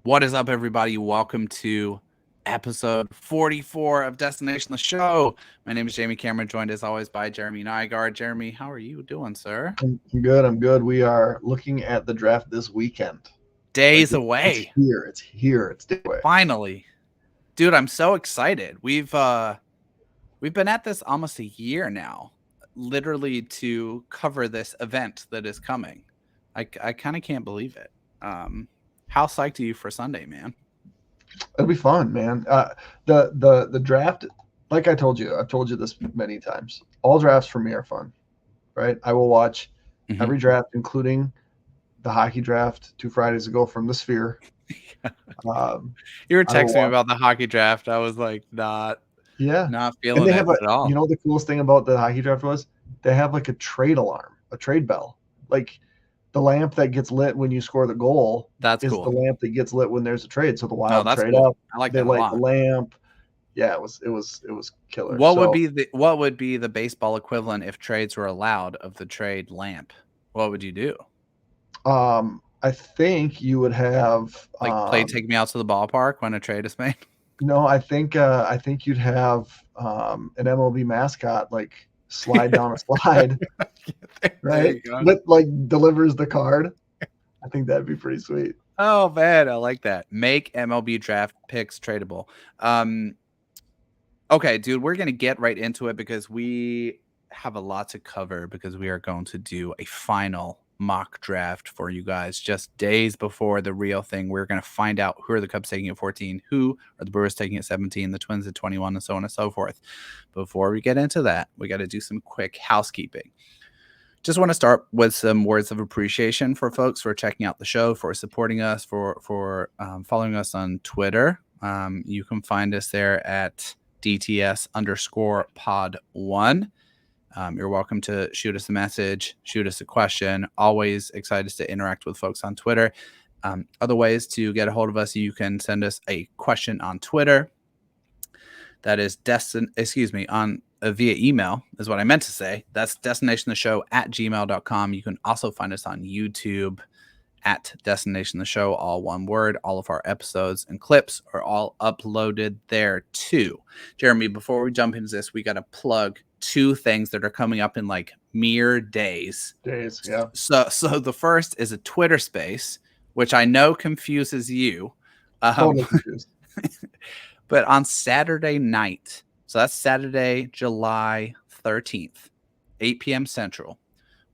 What is up, everybody? Welcome to episode 44 of Destination the Show. My name is Jamie Cameron, joined as always by Jeremy Nygaard. Jeremy, how are you doing, sir? I'm good. We are looking at the draft this weekend. Days away. It's here. It's day away. Finally. Dude, I'm so excited. We've been at this almost a year now, literally to cover this event that is coming. I kind of can't believe it. How psyched are you for Sunday, man? It'll be fun, man. The draft, like I've told you this many times. All drafts for me are fun, right? I will watch every draft, including the hockey draft 2 Fridays ago from the Sphere. You were texting me about the hockey draft. I was like, not feeling it at all. You know, the coolest thing about the hockey draft was they have like a trade alarm, a trade bell. Like the lamp that gets lit when you score the goal is cool. The lamp that gets lit when there's a trade. So the Wild trade cool. up. I like they that light a lot. the lamp. Yeah, it was killer. What would be the baseball equivalent if trades were allowed of the trade lamp? What would you do? I think you would have play Take Me Out to the Ballpark when a trade is made. No, I think you'd have an MLB mascot like slide down a slide, right? But like delivers the card. I think that'd be pretty sweet. Oh man, I like that. Make MLB draft picks tradable. Okay, dude, we're gonna get right into it because we have a lot to cover because we are going to do a final mock draft for you guys just days before the real thing. We're going to find out who are the Cubs taking at 14, who are the Brewers taking at 17, the Twins at 21, and so on and so forth. Before we get into that, we got to do some quick housekeeping. Just want to start with some words of appreciation for folks for checking out the show, for supporting us, for following us on Twitter. You can find us there at DTS_pod1. You're welcome to shoot us a message, shoot us a question. Always excited to interact with folks on Twitter. Other ways to get a hold of us, you can send us a question on Twitter. That is via email is what I meant to say. That's destinationtheshow@gmail.com. You can also find us on YouTube at Destination the Show, all one word. All of our episodes and clips are all uploaded there too. Jeremy, before we jump into this, we got to plug 2 things that are coming up in like mere days. Yeah. So the first is a Twitter space, which I know confuses you. Totally confused. But on Saturday night, so that's Saturday, July 13th, 8 p.m. Central,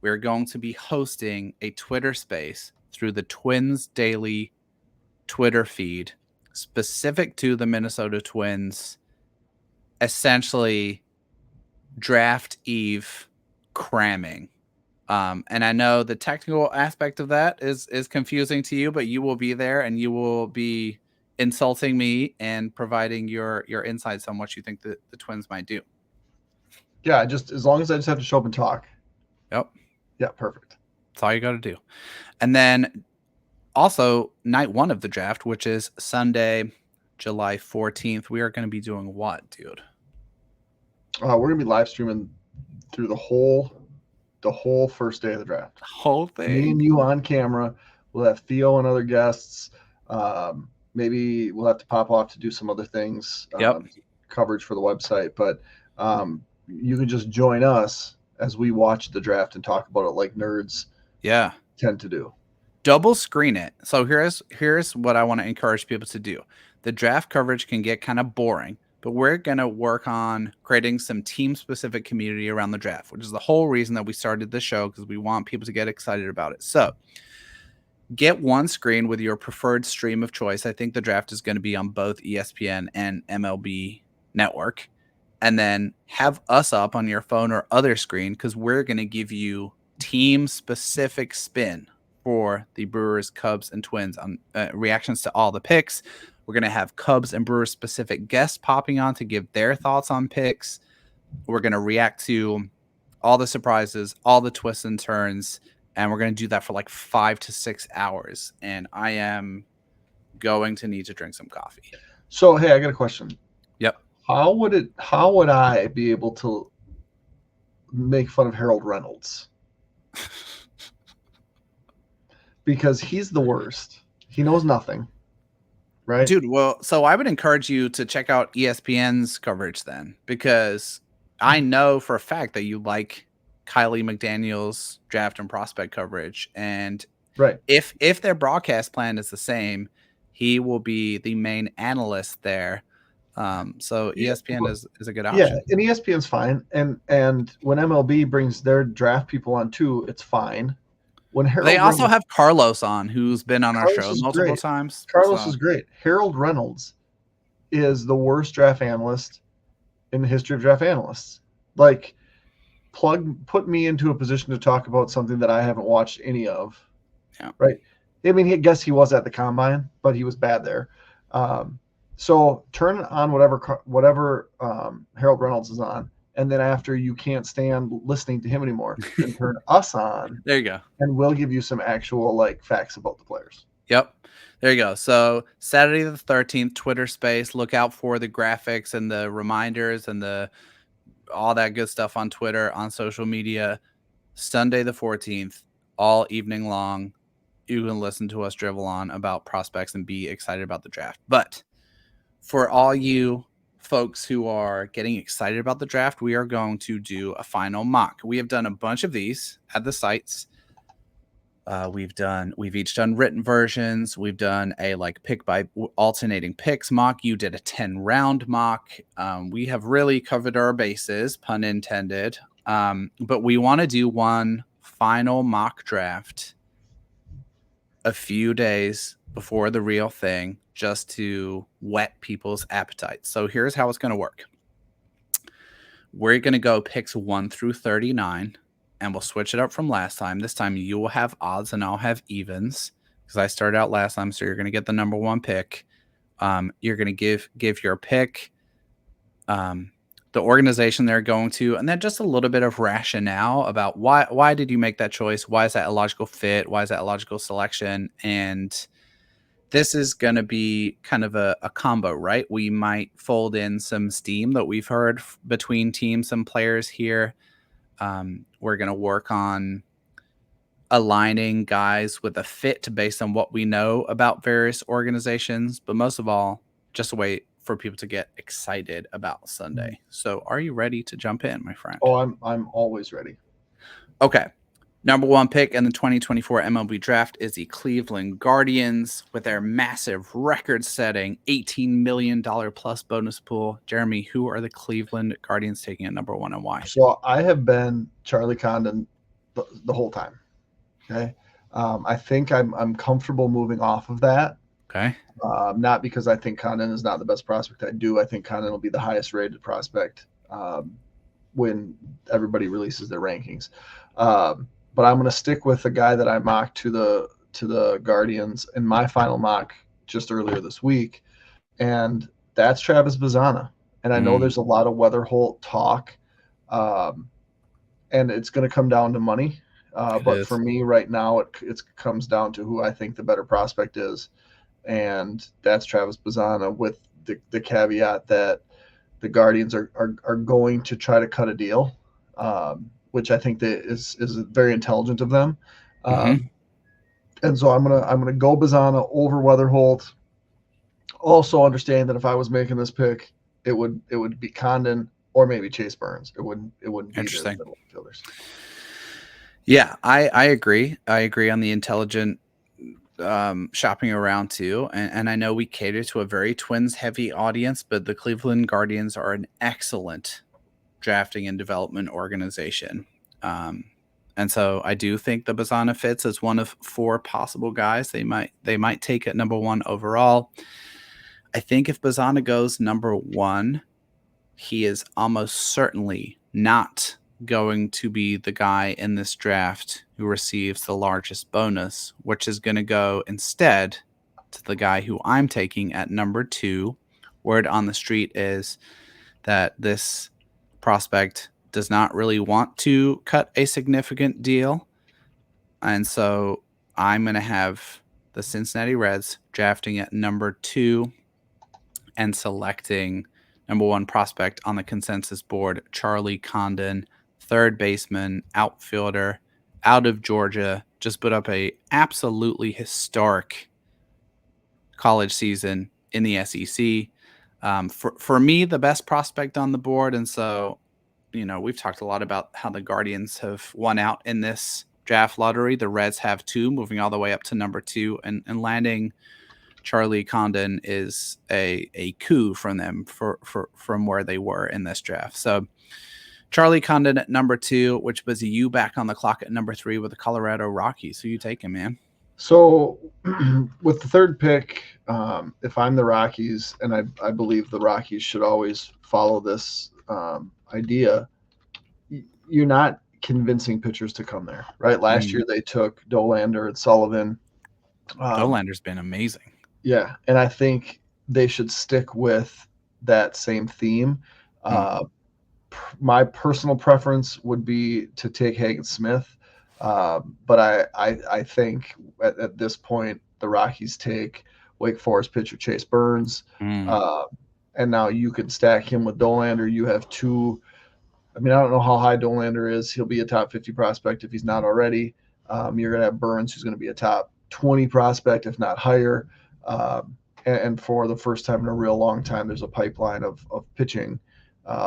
we're going to be hosting a Twitter space through the Twins Daily Twitter feed, specific to the Minnesota Twins, essentially draft eve cramming. And I know the technical aspect of that is confusing to you, but you will be there and you will be insulting me and providing your insights on what you think the Twins might do. Yeah, just as long as I just have to show up and talk. Yep. Yeah, perfect. That's all you got to do. And then also night 1 of the draft, which is Sunday, July 14th, we are going to be doing what, dude? We're going to be live streaming through the whole first day of the draft. The whole thing. Me and you on camera. We'll have Theo and other guests. Maybe we'll have to pop off to do some other things. Coverage for the website. But you can just join us as we watch the draft and talk about it like nerds tend to do. Double screen it. So here's what I want to encourage people to do. The draft coverage can get kind of boring, but we're going to work on creating some team-specific community around the draft, which is the whole reason that we started this show, because we want people to get excited about it. So get one screen with your preferred stream of choice. I think the draft is going to be on both ESPN and MLB Network. And then have us up on your phone or other screen, because we're going to give you team-specific spin for the Brewers, Cubs, and Twins on reactions to all the picks. We're going to have Cubs and Brewers specific guests popping on to give their thoughts on picks. We're going to react to all the surprises, all the twists and turns, and we're going to do that for like 5 to 6 hours. And I am going to need to drink some coffee. So, hey, I got a question. Yep. How would I be able to make fun of Harold Reynolds? Because he's the worst. He knows nothing. right? Dude, well, so I would encourage you to check out ESPN's coverage then, because I know for a fact that you like Kylie McDaniel's draft and prospect coverage. And Right. if their broadcast plan is the same, he will be the main analyst there. So Yeah, ESPN is a good yeah, option. and ESPN's fine, and when MLB brings their draft people on too, it's fine. When They Harold also Reynolds, have Carlos on, who's been on our Carlos show is multiple great. times. Carlos So is great. Harold Reynolds is the worst draft analyst in the history of draft analysts. Like, put me into a position to talk about something that I haven't watched any of. yeah. Right. I mean, I guess he was at the combine, but he was bad there. So turn on whatever Harold Reynolds is on, and then after you can't stand listening to him anymore, then turn us on, There you go. and we'll give you some actual like facts about the players. Yep. There you go. So Saturday the 13th, Twitter space. Look out for the graphics and the reminders and the all that good stuff on Twitter, on social media. Sunday the 14th, all evening long. You can listen to us drivel on about prospects and be excited about the draft. But for all you folks who are getting excited about the draft, we are going to do a final mock. We have done a bunch of these at the sites. We've each done written versions. We've done a like pick by alternating picks mock. You did a 10-round mock. We have really covered our bases, pun intended. But we want to do one final mock draft a few days before the real thing, just to whet people's appetites. So here's how it's going to work. We're going to go picks 1 through 39. And we'll switch it up from last time. This time you will have odds and I'll have evens, because I started out last time. So you're going to get the number 1 pick. You're going to give your pick, the organization they're going to, and then just a little bit of rationale about why did you make that choice? Why is that a logical fit? Why is that a logical selection? And this is going to be kind of a combo, right? We might fold in some steam that we've heard between teams and players here. We're going to work on aligning guys with a fit based on what we know about various organizations, but most of all, just a way for people to get excited about Sunday. So are you ready to jump in, my friend? Oh, I'm always ready. Okay. Number 1 pick in the 2024 MLB Draft is the Cleveland Guardians with their massive record-setting $18 million plus bonus pool. Jeremy, who are the Cleveland Guardians taking at number 1 and why? So I have been Charlie Condon the whole time. Okay. I think I'm comfortable moving off of that. Okay. Not because I think Condon is not the best prospect. I think Condon will be the highest rated prospect when everybody releases their rankings. But I'm going to stick with the guy that I mocked to the Guardians in my final mock just earlier this week, and that's Travis Bazzana. And I know there's a lot of Weather Holt talk, and it's going to come down to money. But for me right now, it comes down to who I think the better prospect is, and that's Travis Bazzana, with the caveat that the Guardians are going to try to cut a deal. Which I think that is very intelligent of them. And so I'm gonna go Bazzana over Weatherholt. Also understand that if I was making this pick, it would be Condon or maybe Chase Burns. It wouldn't be the middle infielders. Yeah, I agree. I agree on the intelligent shopping around too. And I know we cater to a very Twins heavy audience, but the Cleveland Guardians are an excellent drafting and development organization. And so I do think the Bazzana fits as one of 4 possible guys they might take at number 1 overall. I think if Bazzana goes number 1, he is almost certainly not going to be the guy in this draft who receives the largest bonus, which is going to go instead to the guy who I'm taking at number 2. Word on the street is that this prospect does not really want to cut a significant deal. And so I'm going to have the Cincinnati Reds drafting at number 2 and selecting number 1 prospect on the consensus board, Charlie Condon, third baseman, outfielder, out of Georgia. Just put up a absolutely historic college season in the SEC. For me, the best prospect on the board, and so we've talked a lot about how the Guardians have won out in this draft lottery. The Reds have 2, moving all the way up to number 2, and landing Charlie Condon is a coup from them from where they were in this draft. So Charlie Condon at number 2, which puts you back on the clock at number 3 with the Colorado Rockies. Who you taking, man? So with the third pick, if I'm the Rockies, and I believe the Rockies should always follow this idea, you're not convincing pitchers to come there, right? Last year they took Dollander and Sullivan. Dollander's been amazing. Yeah, and I think they should stick with that same theme. My personal preference would be to take Hagen Smith, but I think at this point the Rockies take Wake Forest pitcher Chase Burns, and now you can stack him with Dollander. You have 2. I mean, I don't know how high Dollander is. He'll be a top 50 prospect if he's not already. You're going to have Burns, who's going to be a top 20 prospect, if not higher. And for the first time in a real long time, there's a pipeline of pitching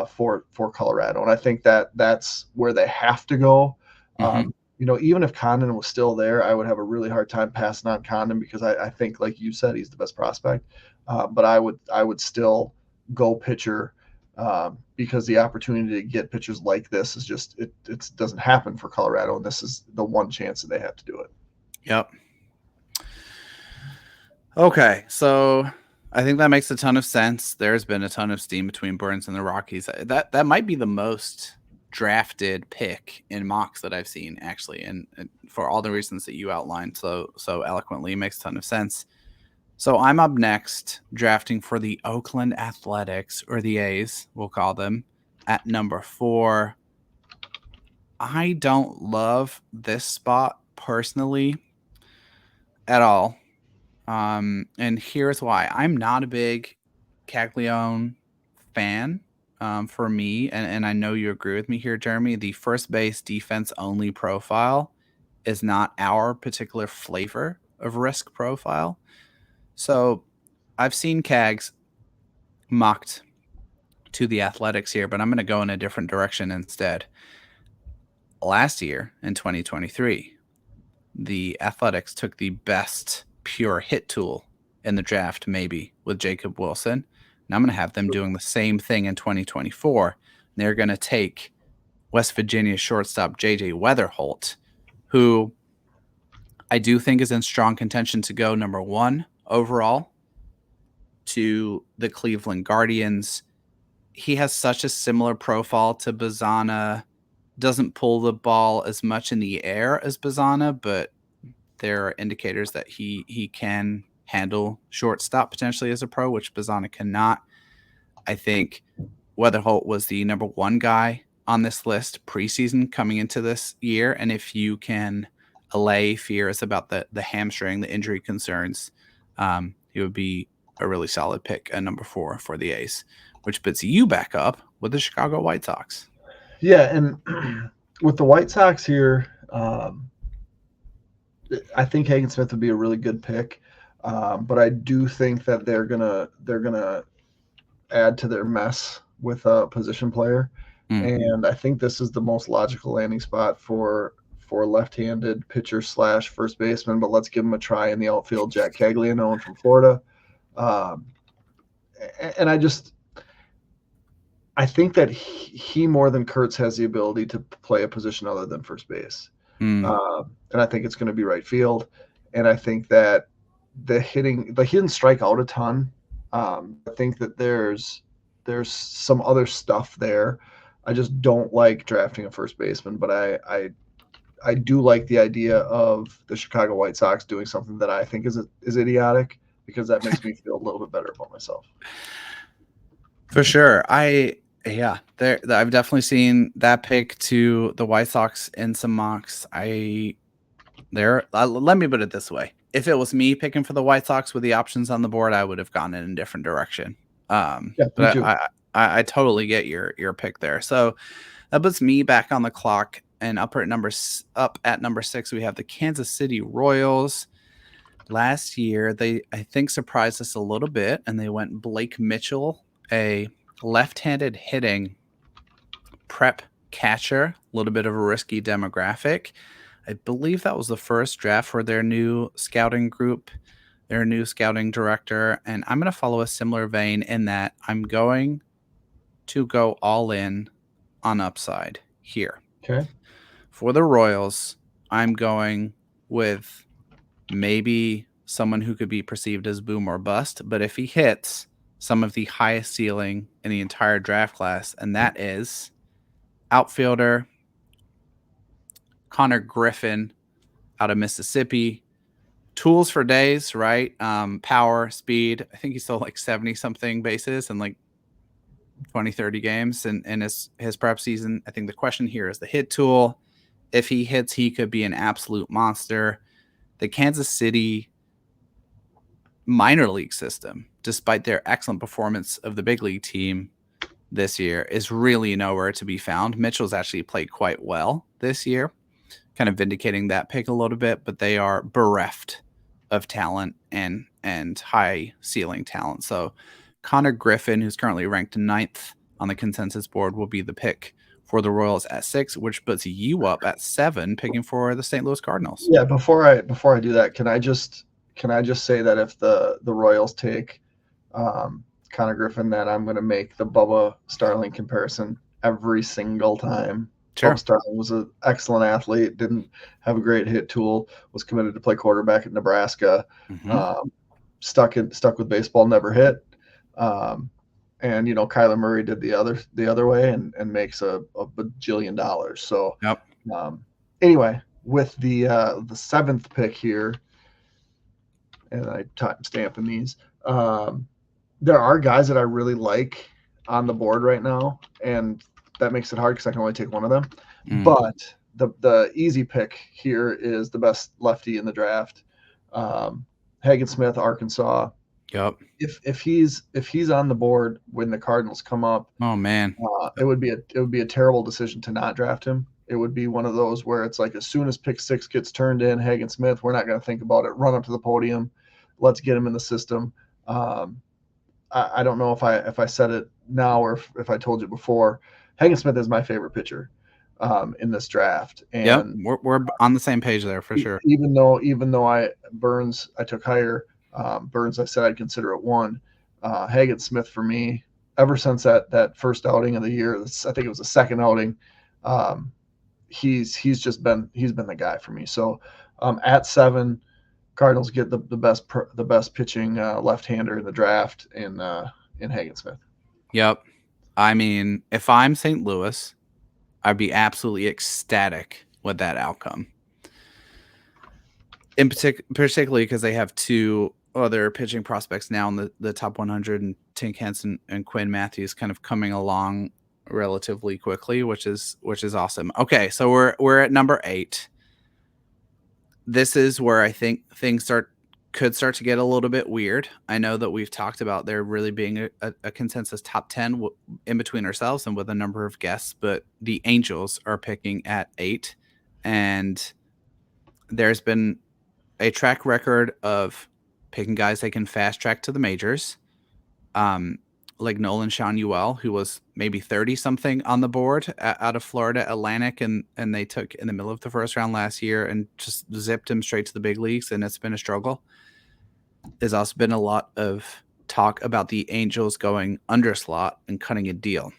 for Colorado. And I think that's where they have to go. Even if Condon was still there, I would have a really hard time passing on Condon because I think, like you said, he's the best prospect. But I would still go pitcher because the opportunity to get pitchers like this is just it doesn't happen for Colorado, and this is the one chance that they have to do it. Yep. Okay, so I think that makes a ton of sense. There's been a ton of steam between Burns and the Rockies. That might be the most drafted pick in mocks that I've seen, actually, and for all the reasons that you outlined so eloquently, it makes a ton of sense. So I'm up next, drafting for the Oakland Athletics, or the A's, we'll call them, at number 4. I don't love this spot personally at all. And here's why. I'm not a big Caglione fan. For me, and I know you agree with me here, Jeremy, the first base defense only profile is not our particular flavor of risk profile. So I've seen Cags mocked to the Athletics here, but I'm going to go in a different direction instead. Last year in 2023, the Athletics took the best pure hit tool in the draft, maybe, with Jacob Wilson. And I'm going to have them doing the same thing in 2024. They're going to take West Virginia shortstop J.J. Weatherholt, who I do think is in strong contention to go number 1 overall to the Cleveland Guardians. He has such a similar profile to Bazana, doesn't pull the ball as much in the air as Bazana, but there are indicators that he can handle shortstop potentially as a pro, which Bazana cannot. I think Weatherholt was the number 1 guy on this list preseason coming into this year. And if you can allay fears about the hamstring, the injury concerns, he would be a really solid pick at number 4 for the A's, which puts you back up with the Chicago White Sox. Yeah, and with the White Sox here, I think Hagen Smith would be a really good pick, but I do think that they're gonna add to their mess with a position player, and I think this is the most logical landing spot for left-handed pitcher / first baseman. But let's give him a try in the outfield. Jack Caglianone from Florida, and I think that he more than Kurtz has the ability to play a position other than first base. And I think it's going to be right field. And I think that the hitting, like, he didn't strike out a ton. I think that there's some other stuff there. I just don't like drafting a first baseman, but I do like the idea of the Chicago White Sox doing something that I think is idiotic, because that makes me feel a little bit better about myself. For sure. I've definitely seen that pick to the White Sox in some mocks. Let me put it this way. If it was me picking for the White Sox with the options on the board, I would have gone in a different direction. Me too. I totally get your pick there. So that puts me back on the clock, and up at number 6, we have the Kansas City Royals. last year they, I think, surprised us a little bit, and they went Blake Mitchell, a left-handed hitting prep catcher, a little bit of a risky demographic. I believe that was the first draft for their new scouting group, their new scouting director, and I'm going to follow a similar vein in that I'm going to go all in on upside here. Okay. For the Royals, I'm going with maybe someone who could be perceived as boom or bust, but if he hits some of the highest ceiling in the entire draft class, and that is outfielder Connor Griffin out of Mississippi. Tools for days, right? Power, speed. I think he stole like 70 something bases and like 20, 30 games in his prep season. I think the question here is the hit tool. If he hits, he could be an absolute monster. The Kansas City minor league system, despite their excellent performance of the big league team this year, is really nowhere to be found. Mitchell's actually played quite well this year, kind of vindicating that pick a little bit, but they are bereft of talent and high ceiling talent. So Connor Griffin, who's currently ranked 9th on the consensus board, will be the pick for the Royals at 6, which puts you up at 7, picking for the St. Louis Cardinals. Yeah, before I do that, can I just say that if the Royals take Connor Griffin, that I'm going to make the Bubba Starling comparison every single time. Sure. Bubba Starling was an excellent athlete, didn't have a great hit tool, was committed to play quarterback at Nebraska, stuck with baseball, never hit. And Kyler Murray did the other way and makes a bajillion dollars. So yep. Anyway, with the 7th pick here, and I time stamping these, there are guys that I really like on the board right now, and that makes it hard because I can only take one of them. But the easy pick here is the best lefty in the draft, Hagen Smith, Arkansas. Yep. If he's on the board when the Cardinals come up, oh man, it would be a terrible decision to not draft him. It would be one of those where it's like, as soon as pick 6 gets turned in, Hagen Smith, we're not going to think about it. Run up to the podium, let's get him in the system. I don't know if I said it now or if I told you before. Hagen Smith is my favorite pitcher in this draft, and we're on the same page there for sure. Even though Burns I took higher. Burns, I said I'd consider it 1. Hagen Smith for me, ever since that first outing of the year, I think it was the second outing, he's been the guy for me. So at 7, Cardinals get the best pitching left-hander in the draft in Hagen Smith. Yep. I mean, if I'm St. Louis, I'd be absolutely ecstatic with that outcome. Particularly because they have 2 other pitching prospects now in the top 100, and Tink Henson and Quinn Matthews kind of coming along relatively quickly, which is awesome. Okay, so we're at number 8. This is where I think things could start to get a little bit weird. I know that we've talked about there really being a consensus top 10 in between ourselves and with a number of guests, but the Angels are picking at 8, and there's been a track record of picking guys they can fast track to the majors. Like Nolan Shanuel, who was maybe 30 something on the board out of Florida Atlantic, and they took in the middle of the first round last year and just zipped him straight to the big leagues, and it's been a struggle. There's also been a lot of talk about the Angels going under slot and cutting a deal.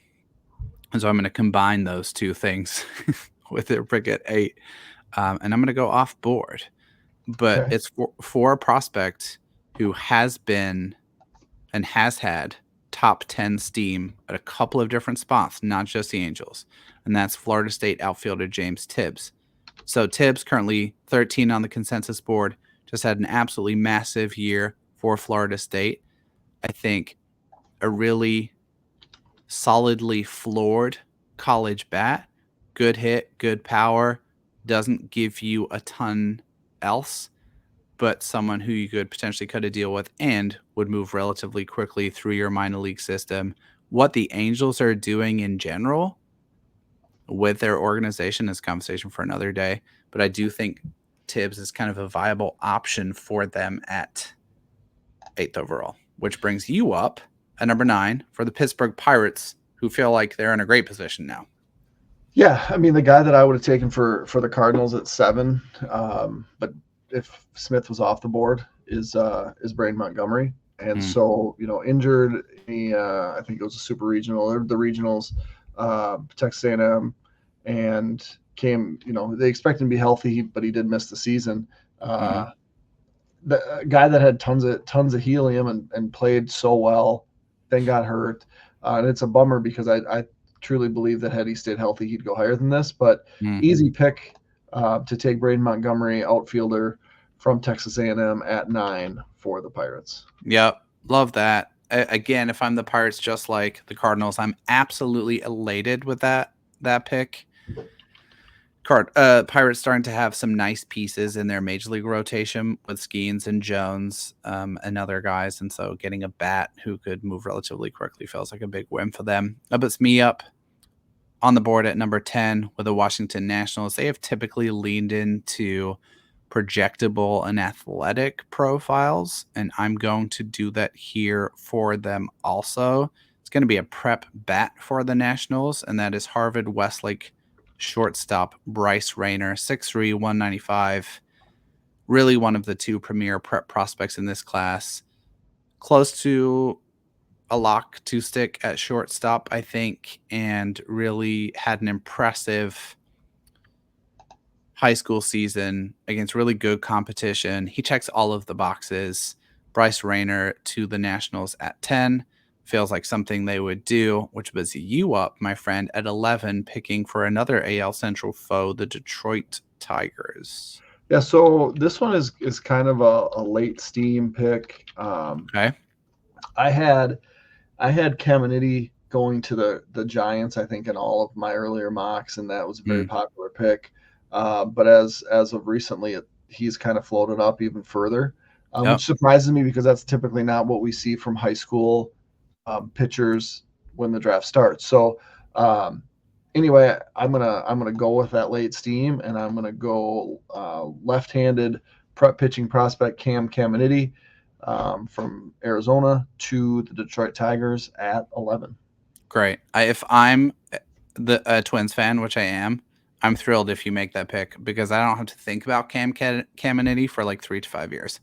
And so I'm going to combine those 2 things with their pick at 8. And I'm going to go off board. But okay. It's for a prospect who has been and has had top 10 steam at a couple of different spots, not just the Angels. And that's Florida State outfielder James Tibbs. So Tibbs, currently 13 on the consensus board, just had an absolutely massive year for Florida State. I think a really solidly floored college bat, good hit, good power, doesn't give you a ton else, but someone who you could potentially cut a deal with and would move relatively quickly through your minor league system. What the Angels are doing in general with their organization is a conversation for another day, but I do think Tibbs is kind of a viable option for them at 8th overall, which brings you up at number 9 for the Pittsburgh Pirates, who feel like they're in a great position now. Yeah, I mean, the guy that I would have taken for the Cardinals at 7, but if Smith was off the board, is Braden Montgomery. And so, injured, I think it was a super regional or the regionals, Texas A&M, and came, they expected him to be healthy, but he did miss the season. The guy that had tons of helium and played so well, then got hurt. And it's a bummer because I truly believe that had he stayed healthy, he'd go higher than this. But easy pick to take Braden Montgomery, outfielder from Texas A&M at 9 for the Pirates. Yep, love that. Again, if I'm the Pirates, just like the Cardinals, I'm absolutely elated with that pick. Pirates starting to have some nice pieces in their major league rotation with Skeens and Jones and other guys. And so getting a bat who could move relatively quickly feels like a big win for them. That puts me up on the board at number 10 with the Washington Nationals. They have typically leaned into projectable and athletic profiles, and I'm going to do that here for them also. It's going to be a prep bat for the Nationals, and that is Harvard Westlake shortstop Bryce Rayner, 6'3", 195. Really one of the 2 premier prep prospects in this class. Close to a lock to stick at shortstop, I think, and really had an impressive high school season against really good competition. He checks all of the boxes. Bryce Rayner to the Nationals at 10. Feels like something they would do, which was you up, my friend, at 11, picking for another AL Central foe, the Detroit Tigers. Yeah, so this one is kind of a late steam pick. Okay. I had Caminiti going to the Giants, I think, in all of my earlier mocks, and that was a very popular pick. But as of recently, he's kind of floated up even further, which surprises me because that's typically not what we see from high school pitchers when the draft starts. So anyway, I'm gonna go with that late steam, and I'm gonna go left-handed prep pitching prospect Cam Caminiti from Arizona to the Detroit Tigers at 11. Great. If I'm the Twins fan, which I am, I'm thrilled if you make that pick because I don't have to think about Caminiti for like 3 to 5 years.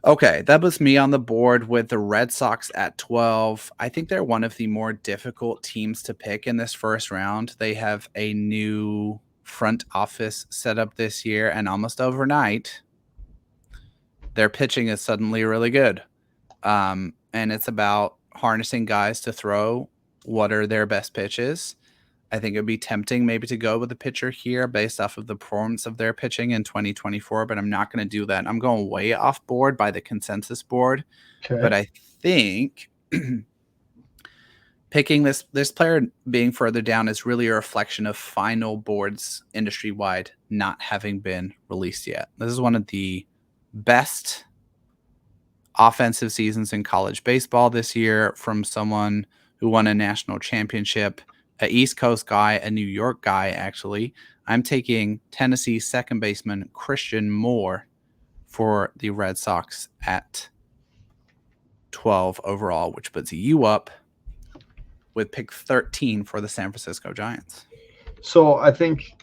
Okay, that puts me on the board with the Red Sox at 12. I think they're one of the more difficult teams to pick in this first round. They have a new front office set up this year, and almost overnight, their pitching is suddenly really good. And it's about harnessing guys to throw what are their best pitches. I think it would be tempting maybe to go with a pitcher here based off of the performance of their pitching in 2024, but I'm not going to do that. I'm going way off board by the consensus board. Okay. But I think picking this player being further down is really a reflection of final boards industry-wide not having been released yet. This is one of the best offensive seasons in college baseball this year from someone who won a national championship, an East Coast guy, a New York guy, actually. I'm taking Tennessee second baseman Christian Moore for the Red Sox at 12 overall, which puts you up with pick 13 for the San Francisco Giants. So I think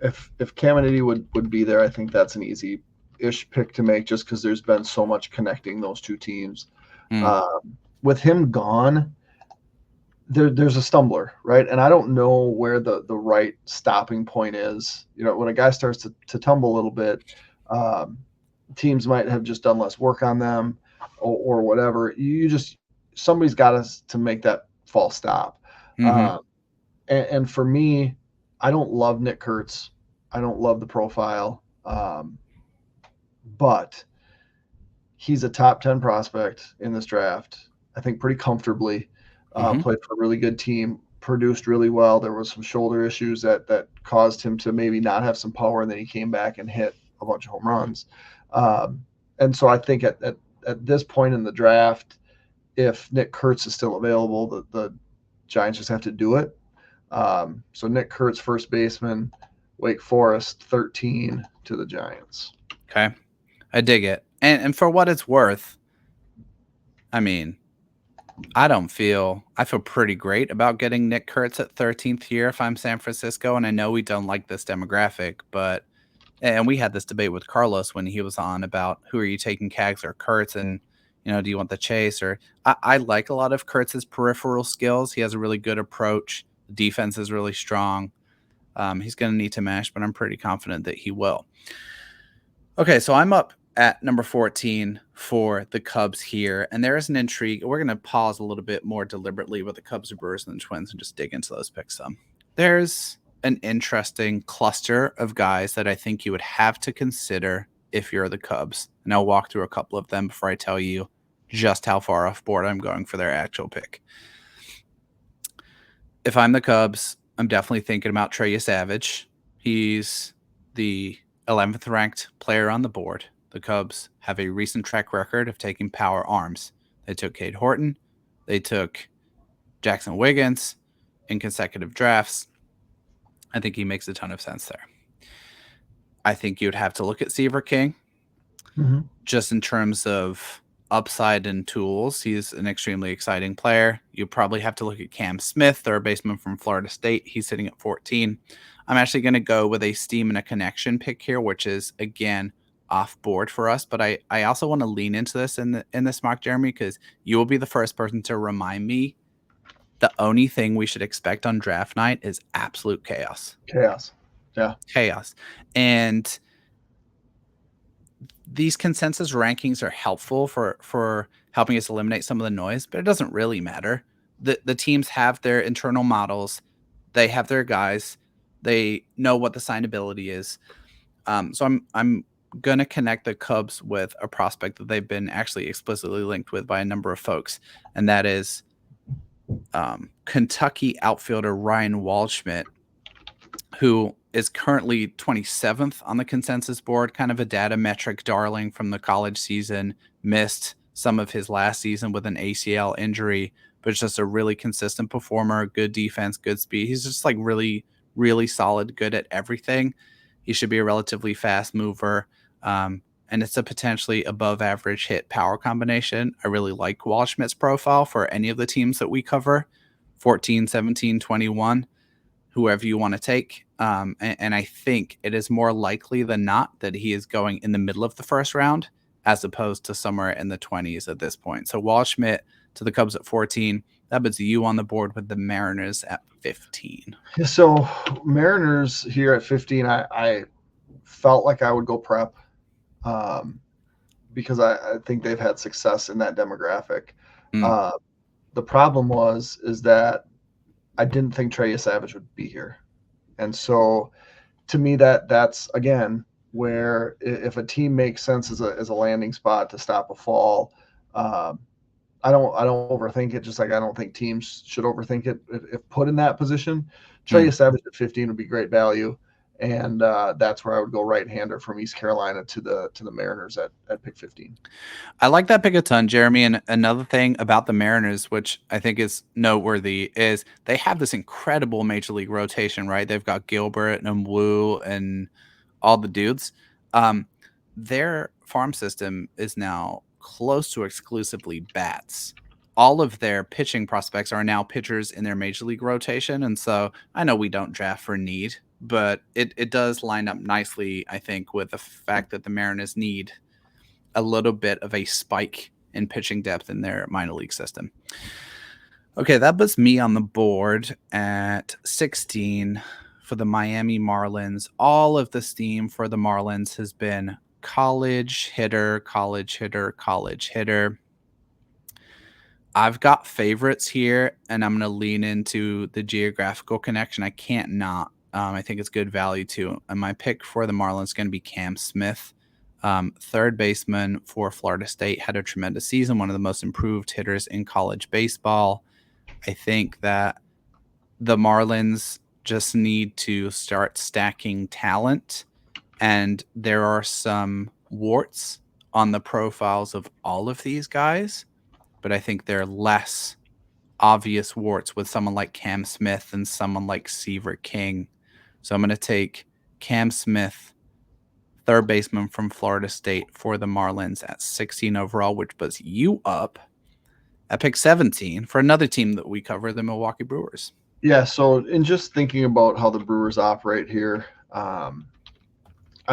if Caminiti would be there, I think that's an easy-ish pick to make just because there's been so much connecting those two teams. With him gone, there's a stumbler, right? And I don't know where the right stopping point is. When a guy starts to tumble a little bit, teams might have just done less work on them or whatever. Somebody's got to make that false stop. And for me, I don't love Nick Kurtz. I don't love the profile. But he's a top 10 prospect in this draft, I think pretty comfortably. Played for a really good team, produced really well. There was some shoulder issues that caused him to maybe not have some power, and then he came back and hit a bunch of home runs. And so I think at this point in the draft, if Nick Kurtz is still available, the Giants just have to do it. So Nick Kurtz, first baseman, Wake Forest 13 to the Giants. Okay. I dig it. And for what it's worth, I mean, I feel pretty great about getting Nick Kurtz at 13th here if I'm San Francisco. And I know we don't like this demographic, but and we had this debate with Carlos when he was on about who are you taking, Kags or Kurtz, and do you want the chase? Or I like a lot of Kurtz's peripheral skills. He has a really good approach. The defense is really strong. He's going to need to mash, but I'm pretty confident that he will. Okay, so I'm up at number 14 for the Cubs here, and there is an intrigue. We're going to pause a little bit more deliberately with the Cubs, the Brewers, and the Twins and just dig into those picks some. There's an interesting cluster of guys that I think you would have to consider if you're the Cubs, and I'll walk through a couple of them before I tell you just how far off board I'm going for their actual pick. If I'm the Cubs, I'm definitely thinking about Trey Savage. He's the 11th ranked player on the board. The Cubs have a recent track record of taking power arms. They took Cade Horton. They took Jackson Wiggins in consecutive drafts. I think he makes a ton of sense there. I think you'd have to look at Seaver King just in terms of upside and tools. He's an extremely exciting player. You probably have to look at Cam Smith, third baseman from Florida State. He's sitting at 14. I'm actually going to go with a steam and a connection pick here, which is, again, off board for us. But I also want to lean into this in this mock, Jeremy, because you will be the first person to remind me the only thing we should expect on draft night is absolute chaos. Yeah. Chaos. And these consensus rankings are helpful for helping us eliminate some of the noise, but it doesn't really matter. The teams have their internal models. They have their guys. They know what the signability is. So I'm going to connect the Cubs with a prospect that they've been actually explicitly linked with by a number of folks, and that is Kentucky outfielder Ryan Waldschmidt, who is currently 27th on the consensus board, kind of a data metric darling from the college season, missed some of his last season with an ACL injury, but just a really consistent performer, good defense, good speed. He's just like really, really solid, good at everything. He should be a relatively fast mover. And it's a potentially above average hit power combination. I really like Waldschmidt's profile for any of the teams that we cover, 14, 17, 21, whoever you want to take. And I think it is more likely than not that he is going in the middle of the first round as opposed to somewhere in the 20s at this point. So Waldschmidt to the Cubs at 14. That puts you on the board with the Mariners at 15. So Mariners here at 15, I felt like I would go prep because I think they've had success in that demographic. The problem is that I didn't think Trey Savage would be here. And so to me, that's again, where if a team makes sense as a landing spot to stop a fall, I don't overthink it. Just like I don't think teams should overthink it if put in that position. Trey Savage at 15 would be great value, and that's where I would go right-hander from East Carolina to the Mariners at pick 15. I like that pick a ton, Jeremy. And another thing about the Mariners, which I think is noteworthy, is they have this incredible major league rotation, right? They've got Gilbert and Wu and all the dudes. Their farm system is now close to exclusively bats. All of their pitching prospects are now pitchers in their major league rotation. And so I know we don't draft for need, but it does line up nicely, I think, with the fact that the Mariners need a little bit of a spike in pitching depth in their minor league system. Okay, that puts me on the board at 16 for the Miami Marlins. All of the steam for the Marlins has been college hitter, college hitter, college hitter. I've got favorites here, and I'm going to lean into the geographical connection. I can't not. I think it's good value too. And my pick for the Marlins is going to be Cam Smith. Third baseman for Florida State, had a tremendous season, one of the most improved hitters in college baseball. I think that the Marlins just need to start stacking talent, and there are some warts on the profiles of all of these guys, but I think they're less obvious warts with someone like Cam Smith and someone like Seaver King. So I'm going to take Cam Smith, third baseman from Florida State for the Marlins at 16 overall, which puts you up at pick 17 for another team that we cover, the Milwaukee Brewers. Yeah, so in just thinking about how the Brewers operate here, I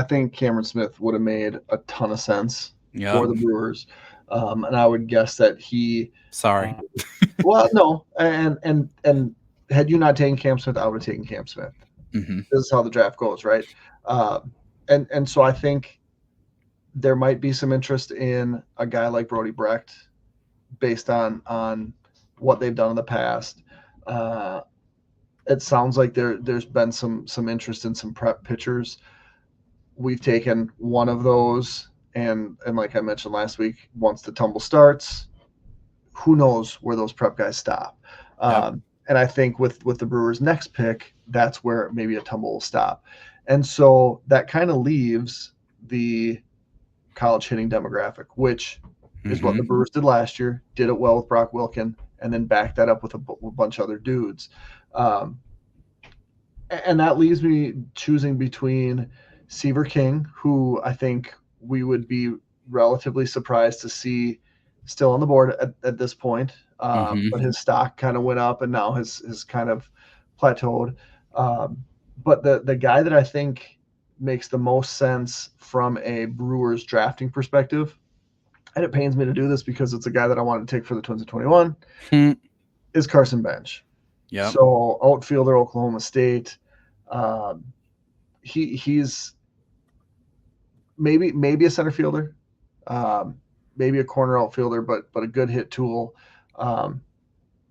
think Cameron Smith would have made a ton of sense for the Brewers. And I would guess that he Sorry. Well, no. And had you not taken Cam Smith, I would have taken Cam Smith. Mm-hmm. This is how the draft goes, right? And so I think there might be some interest in a guy like Brody Brecht based on what they've done in the past. It sounds like there's been some interest in some prep pitchers. We've taken one of those, and like I mentioned last week, once the tumble starts, who knows where those prep guys stop. And I think with the Brewers' next pick, that's where maybe a tumble will stop. And so that kind of leaves the college hitting demographic, which is what the Brewers did last year, did it well with Brock Wilken, and then backed that up with a bunch of other dudes. And that leaves me choosing between Seaver King, who I think we would be relatively surprised to see still on the board at this point. But his stock kind of went up and now has kind of plateaued. But the guy that I think makes the most sense from a Brewers drafting perspective, and it pains me to do this because it's a guy that I wanted to take for the Twins at 21, is Carson Bench. Yeah. So outfielder, Oklahoma State. He's maybe a center fielder, maybe a corner outfielder, but a good hit tool.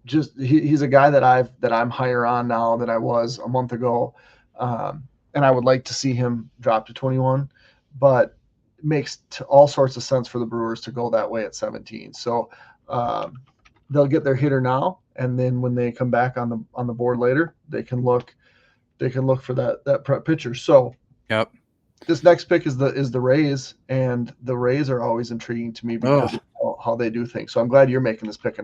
He's a guy that I'm higher on now than I was a month ago, and I would like to see him drop to 21. But it makes all sorts of sense for the Brewers to go that way at 17. So they'll get their hitter now, and then when they come back on the board later, they can look for that prep pitcher. So this next pick is the Rays, and the Rays are always intriguing to me because of how they do things. So I'm glad you're making this pick.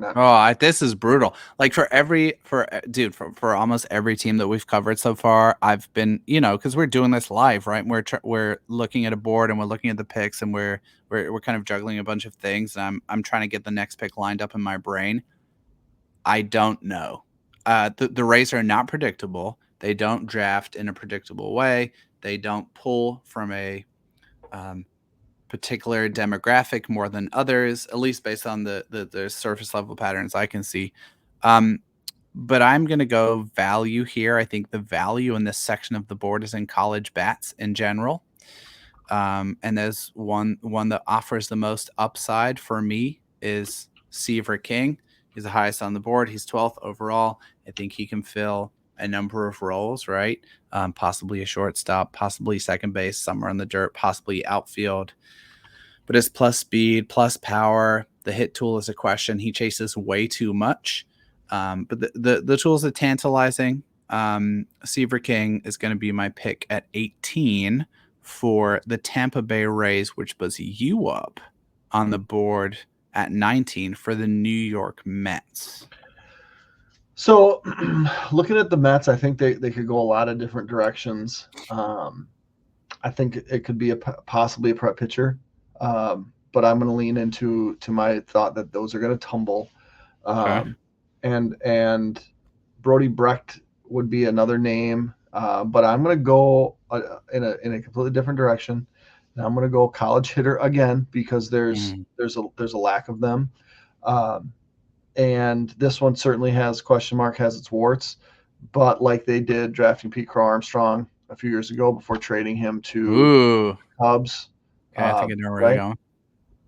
This is brutal. Like for almost every team that we've covered so far, I've been, because we're doing this live, right? We're looking at a board and we're looking at the picks and we're kind of juggling a bunch of things. And I'm trying to get the next pick lined up in my brain. I don't know. The Rays are not predictable. They don't draft in a predictable way. They don't pull from a particular demographic more than others, at least based on the surface level patterns I can see. But I'm going to go value here. I think the value in this section of the board is in college bats in general. And there's one that offers the most upside for me is Seaver King. He's the highest on the board. He's 12th overall. I think he can fill a number of roles, right? Possibly a shortstop, possibly second base, somewhere in the dirt, possibly outfield. But his plus speed, plus power, the hit tool is a question. He chases way too much. But the tools are tantalizing. Seaver King is going to be my pick at 18 for the Tampa Bay Rays, which puts you up on the board at 19 for the New York Mets. So looking at the Mets, I think they could go a lot of different directions. I think it could be possibly a prep pitcher, but I'm going to lean into my thought that those are going to tumble. And Brody Brecht would be another name, but I'm going to go in a completely different direction. And I'm going to go college hitter again because there's a lack of them. And this one certainly has its warts, but like they did drafting Pete Crow Armstrong a few years ago before trading him to Cubs. I think I know where you're going.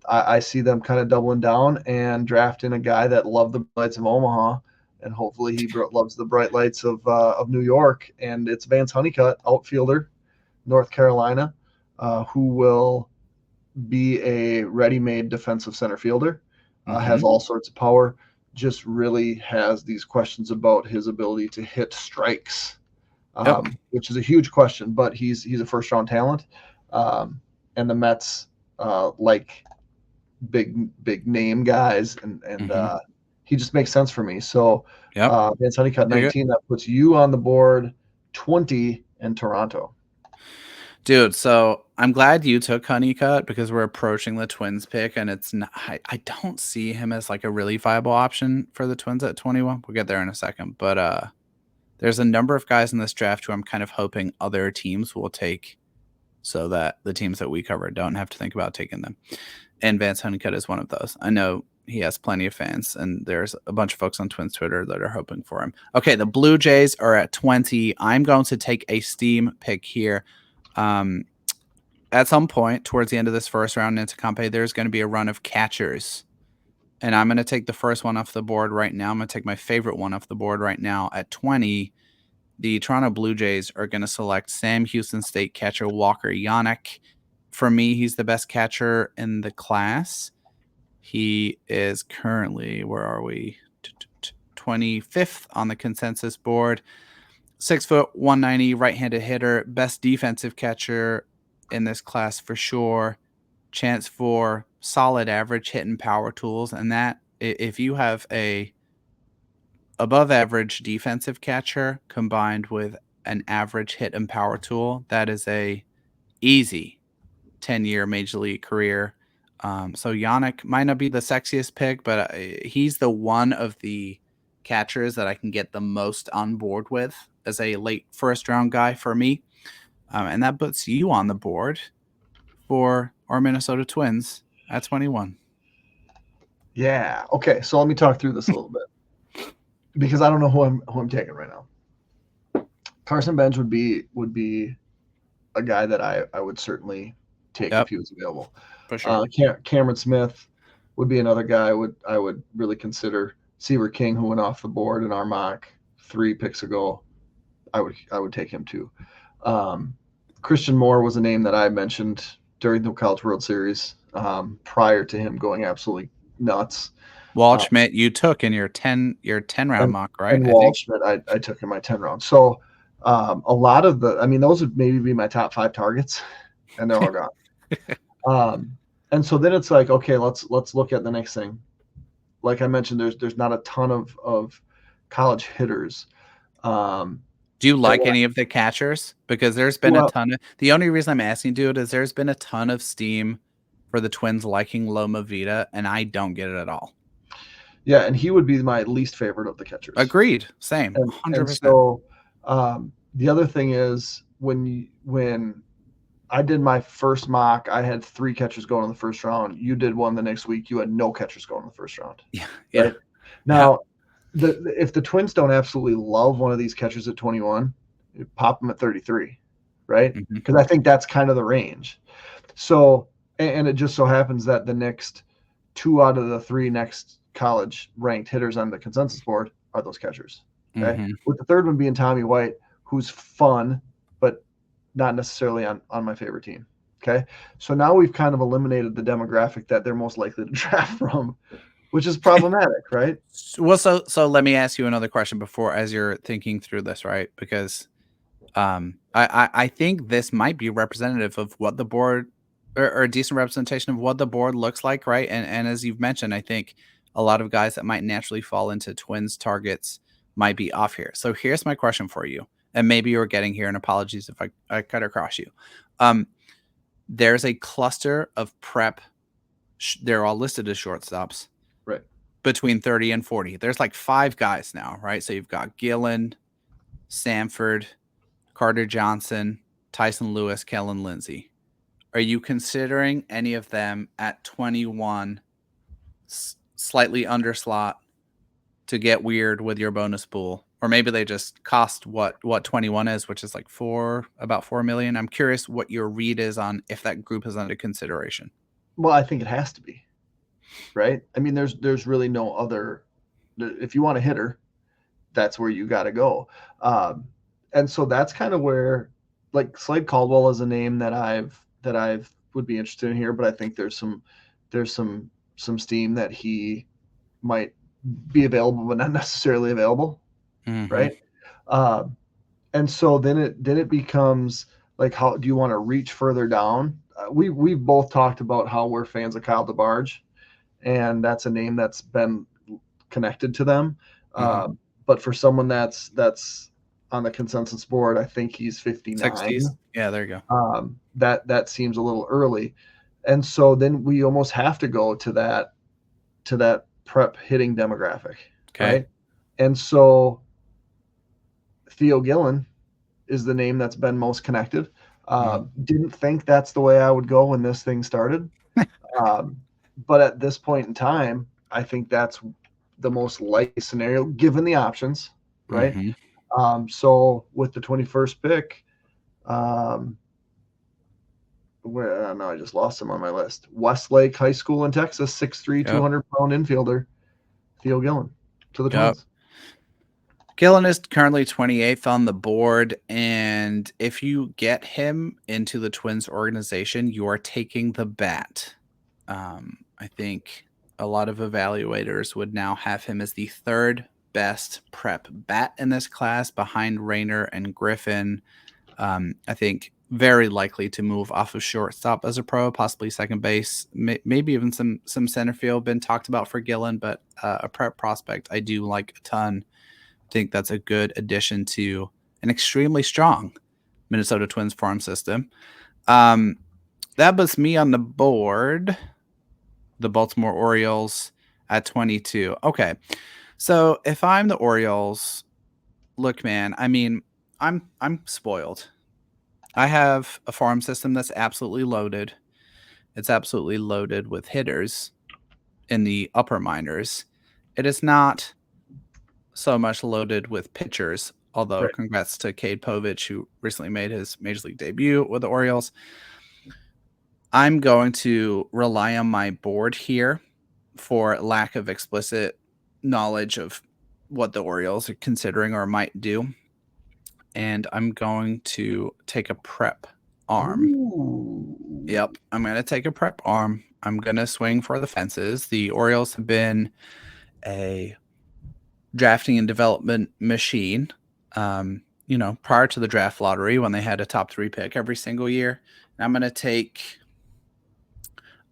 I see them kind of doubling down and drafting a guy that loved the lights of Omaha, and hopefully he loves the bright lights of New York. And it's Vance Honeycutt, outfielder, North Carolina, who will be a ready-made defensive center fielder. Has all sorts of power. Just really has these questions about his ability to hit strikes, which is a huge question. But he's a first-round talent, and the Mets like big name guys, and he just makes sense for me. So Vance Honeycutt, 19, that puts you on the board, 20 in Toronto. Dude, so I'm glad you took Honeycutt because we're approaching the Twins pick, and it's not, I don't see him as like a really viable option for the Twins at 21. We'll get there in a second, but there's a number of guys in this draft who I'm kind of hoping other teams will take, so that the teams that we cover don't have to think about taking them. And Vance Honeycutt is one of those. I know he has plenty of fans, and there's a bunch of folks on Twins Twitter that are hoping for him. Okay, the Blue Jays are at 20. I'm going to take a steam pick here. At some point towards the end of this first round into Campe, there's going to be a run of catchers. And I'm going to take the first one off the board right now. I'm going to take my favorite one off the board right now. At 20, the Toronto Blue Jays are going to select Sam Houston State catcher Walker Yannick. For me, he's the best catcher in the class. He is currently, where are we? 25th on the consensus board. 6 foot, 190, right-handed hitter, best defensive catcher in this class for sure. Chance for solid average hit and power tools, and that if you have a above average defensive catcher combined with an average hit and power tool, that is a easy 10-year major league career. So Yannick might not be the sexiest pick, but he's the one of the catchers that I can get the most on board with as a late first round guy for me. And that puts you on the board for our Minnesota Twins at 21. Yeah. Okay. So let me talk through this a little bit because I don't know who I'm taking right now. Carson Bench would be a guy that I would certainly take if he was available. For sure. Cameron Smith would be another guy I would really consider. Seaver King, who went off the board in our mock 3 picks ago, I would take him too. Christian Moore was a name that I mentioned during the College World Series prior to him going absolutely nuts. Waldschmidt, you took in your 10 round mock, right? And Waldschmidt, I took in my 10 round. So a lot of those would maybe be my top 5 targets, and they're all gone. And so then it's like, okay, let's look at the next thing. Like I mentioned, there's not a ton of college hitters. Do you like any of the catchers? Because there's been a ton of. The only reason I'm asking, dude, is there's been a ton of steam for the Twins liking Loma Vida, and I don't get it at all. Yeah, and he would be my least favorite of the catchers. Agreed. Same. 100%. And so the other thing is when I did my first mock, I had 3 catchers going in the first round. You did one the next week. You had no catchers going in the first round. Yeah. Right? Now, if the Twins don't absolutely love one of these catchers at 21, pop them at 33, right? Because I think that's kind of the range. So, and it just so happens that the next 2 out of the 3 next college ranked hitters on the consensus board are those catchers. Okay. With the third one being Tommy White, who's fun, but not necessarily on my favorite team. Okay. So now we've kind of eliminated the demographic that they're most likely to draft from, which is problematic, right? Well, so let me ask you another question before, as you're thinking through this, right? Because I think this might be representative of what the board, or a decent representation of what the board looks like, right? And as you've mentioned, I think a lot of guys that might naturally fall into Twins targets might be off here. So here's my question for you, and maybe you're getting here, and apologies if I cut across you. There's a cluster of prep. They're all listed as shortstops. Right. Between 30 and 40. There's like 5 guys now, right? So you've got Gillen, Sanford, Carter Johnson, Tyson Lewis, Kellen Lindsay. Are you considering any of them at 21, slightly under slot, to get weird with your bonus pool? Or maybe they just cost what 21 is, which is like about $4 million. I'm curious what your read is on if that group is under consideration. Well, I think it has to be, right? I mean, there's really no other. If you want a hitter, that's where you got to go. And so that's kind of where, like, Slade Caldwell is a name that I would be interested in here, but I think there's some steam that he might be available, but not necessarily available, right? And so then it becomes like, how do you want to reach further down? We've both talked about how we're fans of Kyle DeBarge, and that's a name that's been connected to them. But for someone that's on the consensus board. I think he's 59. 60s. Yeah, there you go. That seems a little early, and so then we almost have to go to that prep hitting demographic, Okay. right? And so Theo Gillen is the name that's been most connected. Didn't think that's the way I would go when this thing started. But at this point in time, I think that's the most likely scenario given the options, right? Mm-hmm. So with the 21st pick, where no, I just lost him on my list. Westlake High School in Texas, 6'3", 200-pound infielder, Theo Gillen to the Twins. Gillen is currently 28th on the board, and if you get him into the Twins organization, you are taking the bat. I think a lot of evaluators would now have him as the third best prep bat in this class behind Rayner and Griffin. I think very likely to move off of shortstop as a pro, possibly second base, maybe even some center field been talked about for Gillen, but a prep prospect I do like a ton. I think that's a good addition to an extremely strong Minnesota Twins farm system. That was me on the board. The Baltimore Orioles at 22. Okay. So if I'm the Orioles, look, man, I mean, I'm spoiled. I have a farm system that's absolutely loaded. It's absolutely loaded with hitters in the upper minors. It is not so much loaded with pitchers, although congrats to Cade Povich, who recently made his Major League debut with the Orioles. I'm going to rely on my board here for lack of explicit knowledge of what the Orioles are considering or might do. And I'm going to take a prep arm. Ooh. Yep, I'm going to take a prep arm. I'm going to swing for the fences. The Orioles have been a drafting and development machine, prior to the draft lottery when they had a top 3 pick every single year. And I'm going to take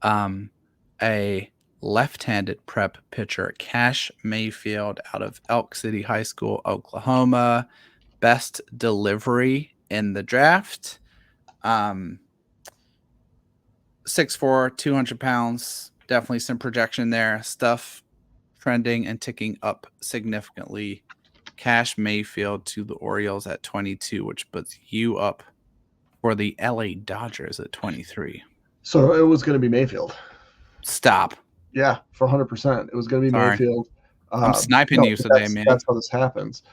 a left-handed prep pitcher, Cash Mayfield out of Elk City High School, Oklahoma. Best delivery in the draft. 6'4", 200 pounds. Definitely some projection there. Stuff trending and ticking up significantly. Cash Mayfield to the Orioles at 22, which puts you up for the LA Dodgers at 23. So it was going to be Mayfield. Stop. Yeah, for 100%. It was going to be Mayfield. I'm sniping you today, man. That's how this happens.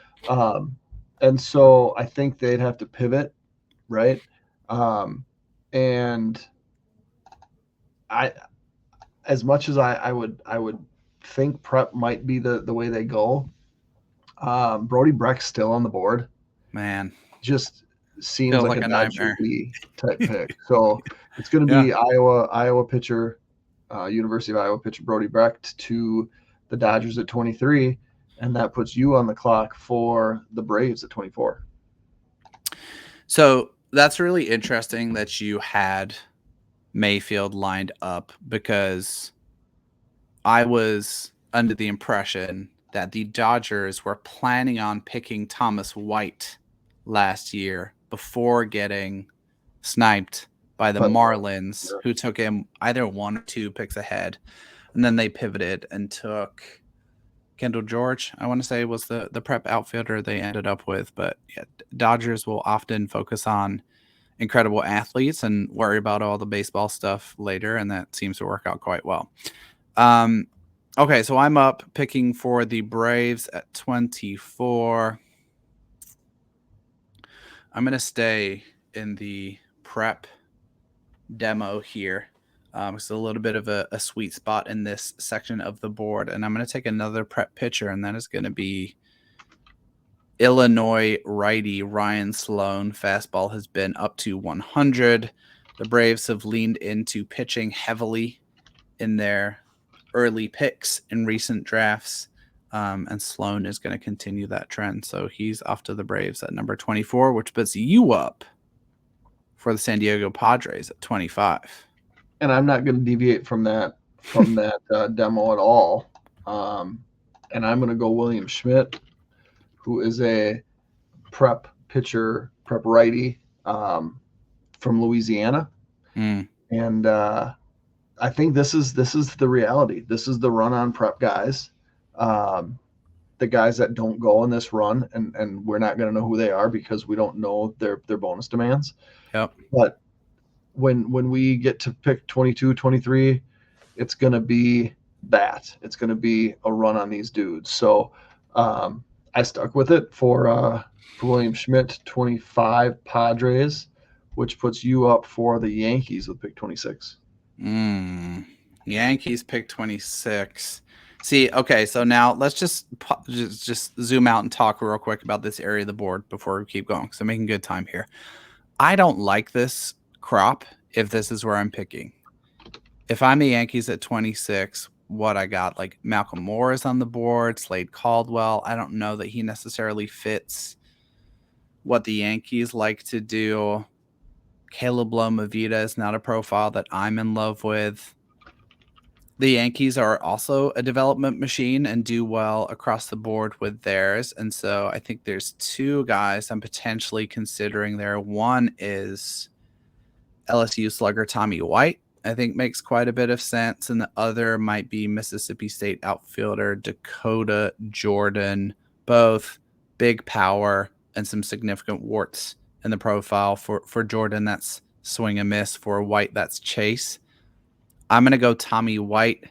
And so I think they'd have to pivot, right? And I, as much as I would think prep might be the way they go. Brody Breck's still on the board. Man, just seems like a nightmare type pick. So it's going to be Iowa pitcher, University of Iowa pitcher Brody Brecht to the Dodgers at 23, and that puts you on the clock for the Braves at 24. So that's really interesting that you had Mayfield lined up, because I was under the impression that the Dodgers were planning on picking Thomas White last year before getting sniped by the Marlins, who took him either 1 or 2 picks ahead. And then they pivoted and took Kendall George, I want to say, was the prep outfielder they ended up with. But yeah, Dodgers will often focus on incredible athletes and worry about all the baseball stuff later, and that seems to work out quite well. Okay, so I'm up picking for the Braves at 24. I'm going to stay in the prep demo here. It's a little bit of a sweet spot in this section of the board, and I'm going to take another prep pitcher, and that is going to be Illinois righty Ryan Sloan. Fastball has been up to 100. The Braves have leaned into pitching heavily in their early picks in recent drafts, and Sloan is going to continue that trend. So he's off to the Braves at number 24, which puts you up for the San Diego Padres at 25. And I'm not going to deviate from that demo at all. And I'm going to go William Schmidt, who is a prep pitcher, prep righty from Louisiana. And I think this is the reality. This is the run on prep guys. The guys that don't go in this run, and we're not going to know who they are because we don't know their bonus demands. Yep. But when we get to pick 22, 23, it's going to be that. It's going to be a run on these dudes. So I stuck with it for William Schmidt, 25 Padres, which puts you up for the Yankees with pick 26. Yankees pick 26. See, okay, so now let's just zoom out and talk real quick about this area of the board before we keep going, because I'm making good time here. I don't like this crop if this is where I'm picking. If I'm the Yankees at 26, what I got, like Malcolm Moore is on the board, Slade Caldwell. I don't know that he necessarily fits what the Yankees like to do. Caleb Lomavita is not a profile that I'm in love with. The Yankees are also a development machine and do well across the board with theirs. And so I think there's two guys I'm potentially considering there. One is LSU slugger Tommy White, I think makes quite a bit of sense. And the other might be Mississippi State outfielder Dakota Jordan, both big power and some significant warts in the profile. For Jordan, that's swing and miss. For White, that's chase. I'm going to go Tommy White,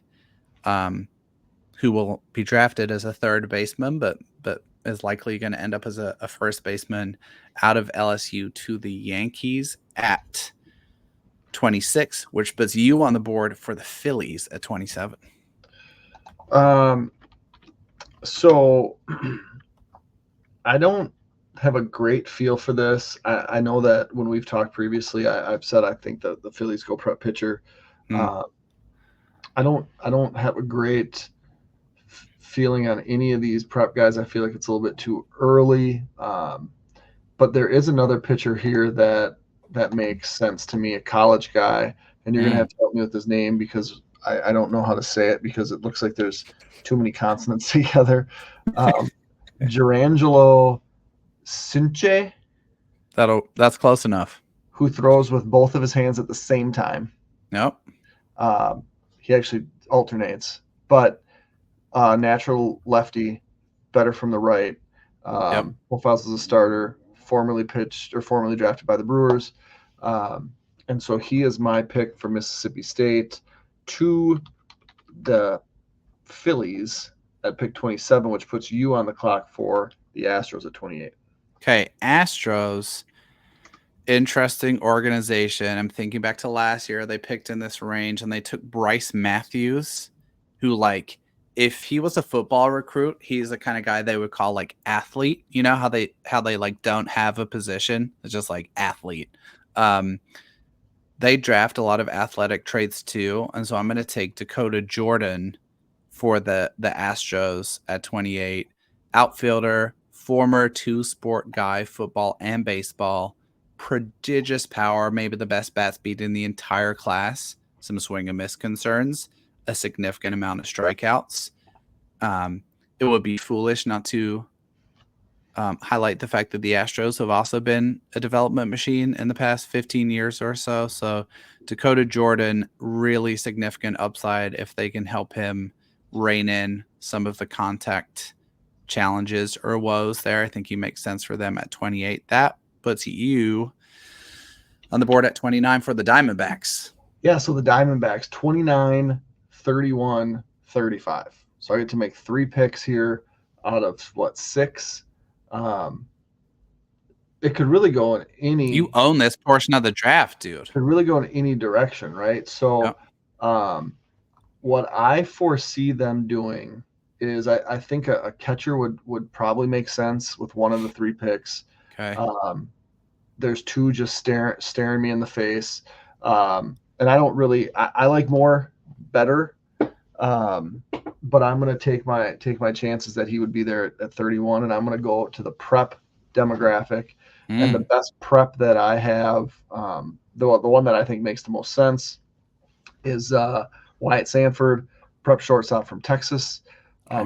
who will be drafted as a third baseman, but is likely going to end up as a first baseman out of LSU to the Yankees at 26, which puts you on the board for the Phillies at 27. So I don't have a great feel for this. I know that when we've talked previously, I've said I think that the Phillies go prep pitcher. I don't have a great feeling on any of these prep guys. I feel like it's a little bit too early. But there is another pitcher here that makes sense to me, a college guy, and you're gonna have to help me with his name because I don't know how to say it because it looks like there's too many consonants together. Gerangelo Cinche. That's close enough. Who throws with both of his hands at the same time. Nope. He actually alternates, but natural lefty, better from the right. Profiles as a starter, formerly drafted by the Brewers. And so he is my pick for Mississippi State to the Phillies at pick 27, which puts you on the clock for the Astros at 28. Okay, Astros, interesting organization. I'm thinking back to last year. They picked in this range and they took Bryce Matthews, who, like, if he was a football recruit, he's the kind of guy they would call like athlete. You know how they like don't have a position. It's just like athlete. They draft a lot of athletic traits too. And so I'm going to take Dakota Jordan for the Astros at 28. Outfielder, former two-sport guy, football and baseball. Prodigious power, maybe the best bat speed in the entire class. Some swing and miss concerns. A significant amount of strikeouts. It would be foolish not to highlight the fact that the Astros have also been a development machine in the past 15 years or so. So Dakota Jordan, really significant upside if they can help him rein in some of the contact challenges or woes there. I think he makes sense for them at 28. That puts you on the board at 29 for the Diamondbacks. Yeah, so the Diamondbacks, 29, 31, 35. So I get to make 3 picks here out of, 6? It could really go in any... You own this portion of the draft, dude. It could really go in any direction, right? So what I foresee them doing is I think a catcher would probably make sense with one of the 3 picks. Okay. There's 2 just staring me in the face. And I don't really – I like Moore better. But I'm going to take my chances that he would be there at 31, and I'm going to go to the prep demographic. And the best prep that I have, the one that I think makes the most sense is Wyatt Sanford, prep shortstop from Texas.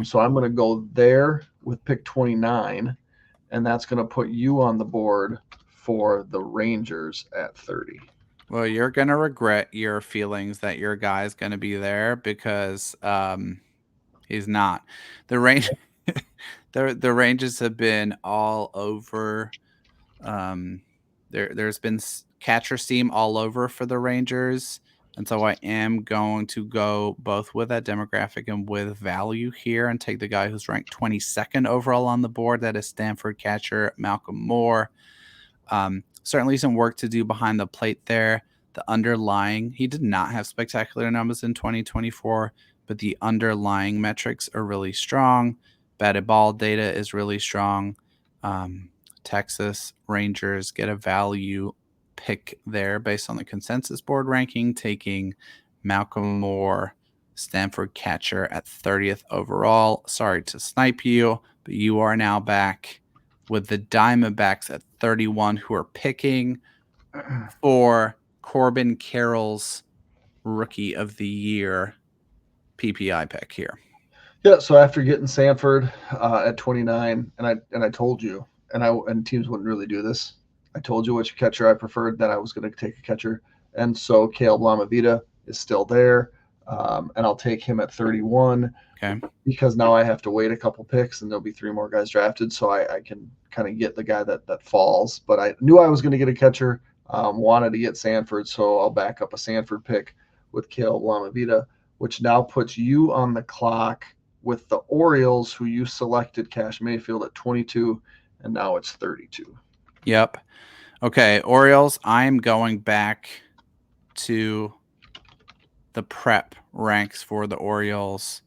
So I'm going to go there with pick 29, and that's going to put you on the board for the Rangers at 30. Well, you're going to regret your feelings that your guy's going to be there because he's not. The range the Rangers have been all over. There's been catcher steam all over for the Rangers, and so I am going to go both with that demographic and with value here and take the guy who's ranked 22nd overall on the board. That is Stanford catcher Malcolm Moore. Certainly some work to do behind the plate there. The underlying, he did not have spectacular numbers in 2024, but the underlying metrics are really strong. Batted ball data is really strong. Texas Rangers get a value pick there based on the consensus board ranking, taking Malcolm Moore, Stanford catcher, at 30th overall. Sorry to snipe you, but you are now back with the Diamondbacks at 31, who are picking for Corbin Carroll's Rookie of the Year PPI pick here. Yeah, so after getting Sanford at 29, and I told you, and teams wouldn't really do this. I told you which catcher I preferred, that I was going to take a catcher, and so Caleb Lamavita is still there, and I'll take him at 31. Okay. Because now I have to wait a couple picks, and there'll be 3 more guys drafted, so I can kind of get the guy that falls. But I knew I was going to get a catcher, wanted to get Sanford, so I'll back up a Sanford pick with Caleb Lamavita, which now puts you on the clock with the Orioles, who you selected Cash Mayfield at 22, and now it's 32. Yep. Okay, Orioles, I'm going back to the prep ranks for the Orioles,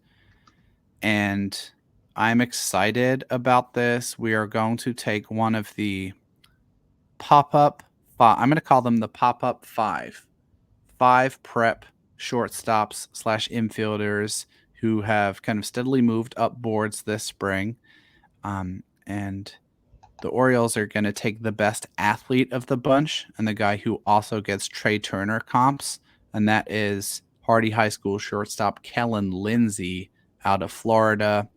and I'm excited about this. We are going to take one of the pop-up five. I'm going to call them the pop-up five prep shortstops / infielders who have kind of steadily moved up boards this spring. And the Orioles are going to take the best athlete of the bunch and the guy who also gets Trey Turner comps, and that is Hardy High School shortstop Kellen Lindsay out of Florida.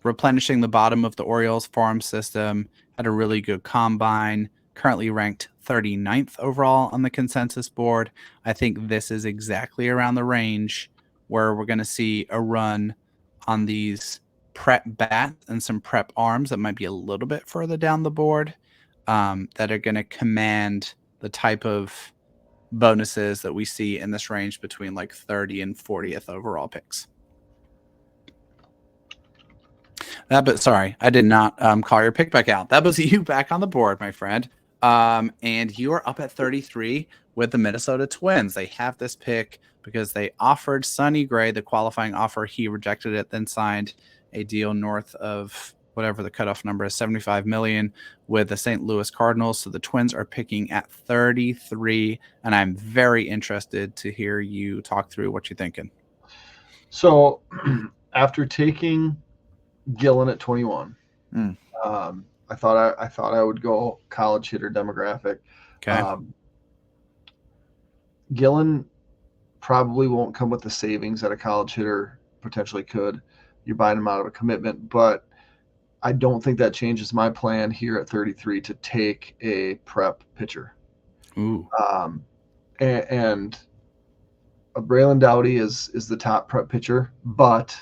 Replenishing the bottom of the Orioles farm system, had a really good combine, currently ranked 39th overall on the consensus board. I think this is exactly around the range where we're going to see a run on these prep bats and some prep arms that might be a little bit further down the board, that are going to command the type of bonuses that we see in this range between like 30 and 40th overall picks. But sorry, I did not call your pick back out. That was you back on the board, my friend. And you are up at 33 with the Minnesota Twins. They have this pick because they offered Sonny Gray the qualifying offer. He rejected it, then signed a deal north of whatever the cutoff number is, $75 million, with the St. Louis Cardinals. So the Twins are picking at 33, and I'm very interested to hear you talk through what you're thinking. So after taking Gillen at 21, I thought I would go college hitter demographic. Okay. Gillen probably won't come with the savings that a college hitter potentially could. You're buying him out of a commitment, but I don't think that changes my plan here at 33 to take a prep pitcher. Ooh. And Braylon Doughty is the top prep pitcher, but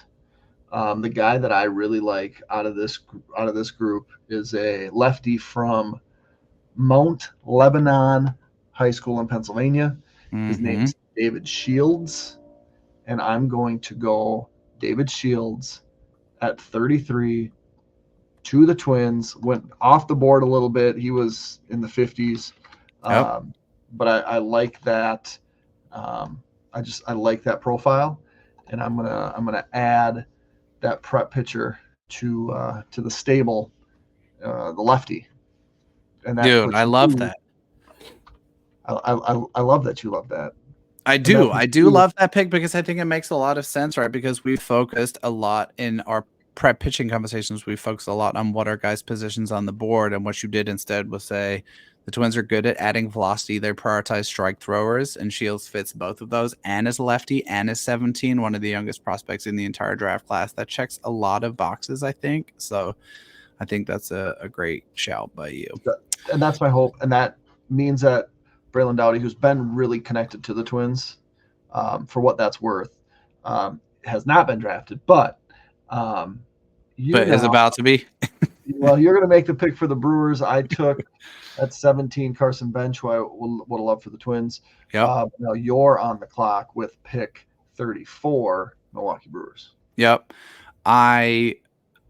the guy that I really like out of this group is a lefty from Mount Lebanon High School in Pennsylvania. Mm-hmm. His name is David Shields, and I'm going to go David Shields at 33 to the Twins. Went off the board a little bit. He was in the 50s, but I like that. I like that profile, and I'm gonna add that prep pitcher to the stable, the lefty. And that, dude, I love that. I love that you love that. I do love that pick because I think it makes a lot of sense, right? Because we focused a lot in our prep pitching conversations. We focused a lot on what are guys' positions on the board, and what you did instead was say the Twins are good at adding velocity. They prioritize strike throwers, and Shields fits both of those, and is lefty, and is 17, one of the youngest prospects in the entire draft class. That checks a lot of boxes, I think. So I think that's a great shout by you. And that's my hope. And that means that Braylon Dowdy, who's been really connected to the Twins, for what that's worth, has not been drafted, but is about to be. Well, you're going to make the pick for the Brewers. I took at 17 Carson Bench, who I would have loved for the Twins. Yep. Now you're on the clock with pick 34, Milwaukee Brewers. Yep. I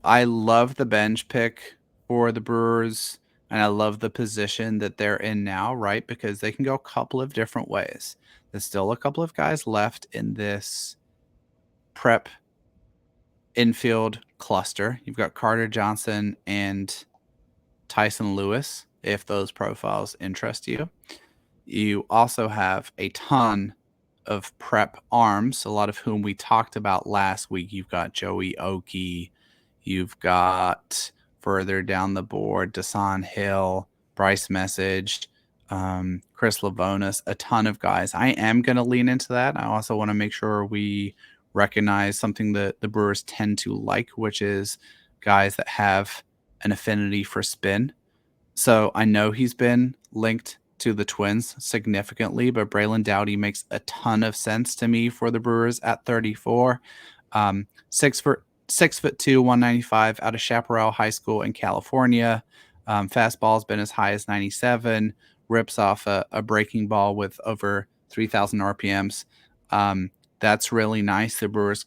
love the bench pick for the Brewers, and I love the position that they're in now, right? Because they can go a couple of different ways. There's still a couple of guys left in this prep infield cluster. You've got Carter Johnson and Tyson Lewis, if those profiles interest you. You also have a ton of prep arms, a lot of whom we talked about last week. You've got Joey Oki. You've got further down the board, Dasan Hill, Bryce Message, Chris Lavonis, a ton of guys. I am going to lean into that. I also want to make sure we recognize something that the Brewers tend to like, which is guys that have an affinity for spin. So I know he's been linked to the Twins significantly, but Braylon Dowdy makes a ton of sense to me for the Brewers at 34. 6'2", 195 out of Chaparral High School in California. Fastball has been as high as 97. Rips off a breaking ball with over 3,000 RPMs. That's really nice. The Brewers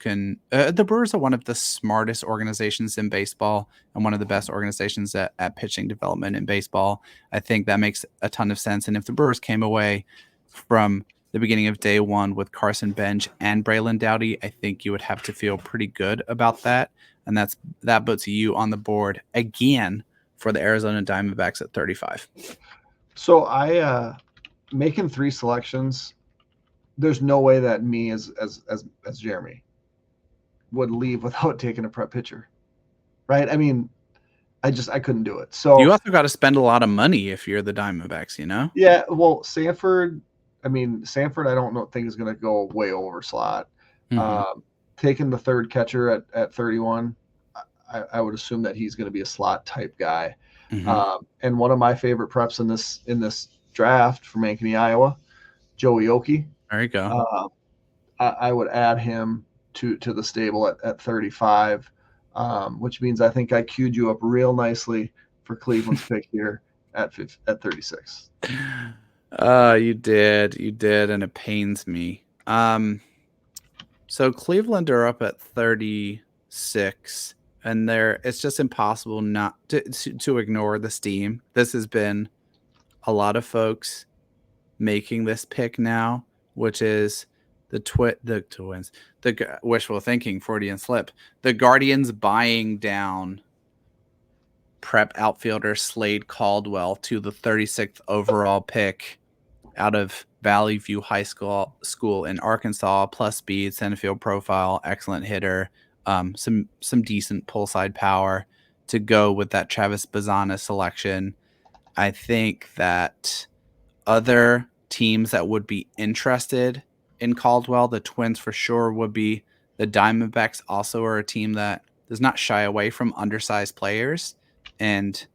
are one of the smartest organizations in baseball and one of the best organizations at pitching development in baseball. I think that makes a ton of sense. And if the Brewers came away from the beginning of day one with Carson Bench and Braylon Dowdy, I think you would have to feel pretty good about that. And that puts you on the board again for the Arizona Diamondbacks at 35. So I making 3 selections. There's no way that me as Jeremy would leave without taking a prep pitcher, right? I mean, I couldn't do it. So you also got to spend a lot of money if you're the Diamondbacks, you know? Yeah. Well, Sanford, I don't think is going to go way over slot. Mm-hmm. Taking the third catcher at 31, I would assume that he's going to be a slot type guy. Mm-hmm. And one of my favorite preps in this draft from Ankeny, Iowa, Joey Oki. There you go. I would add him to the stable at 35, which means I think I queued you up real nicely for Cleveland's pick here at 36. You did, and it pains me. So Cleveland are up at 36, and it's just impossible not to ignore the steam. This has been a lot of folks making this pick now, which is the Twins, the wishful thinking, Freudian slip. The Guardians buying down prep outfielder Slade Caldwell to the 36th overall pick out of Valley View High School in Arkansas, plus speed, center field profile, excellent hitter, some decent pull side power to go with that Travis Bazzana selection. I think that other teams that would be interested in Caldwell, the Twins for sure would be. The Diamondbacks also are a team that does not shy away from undersized players, and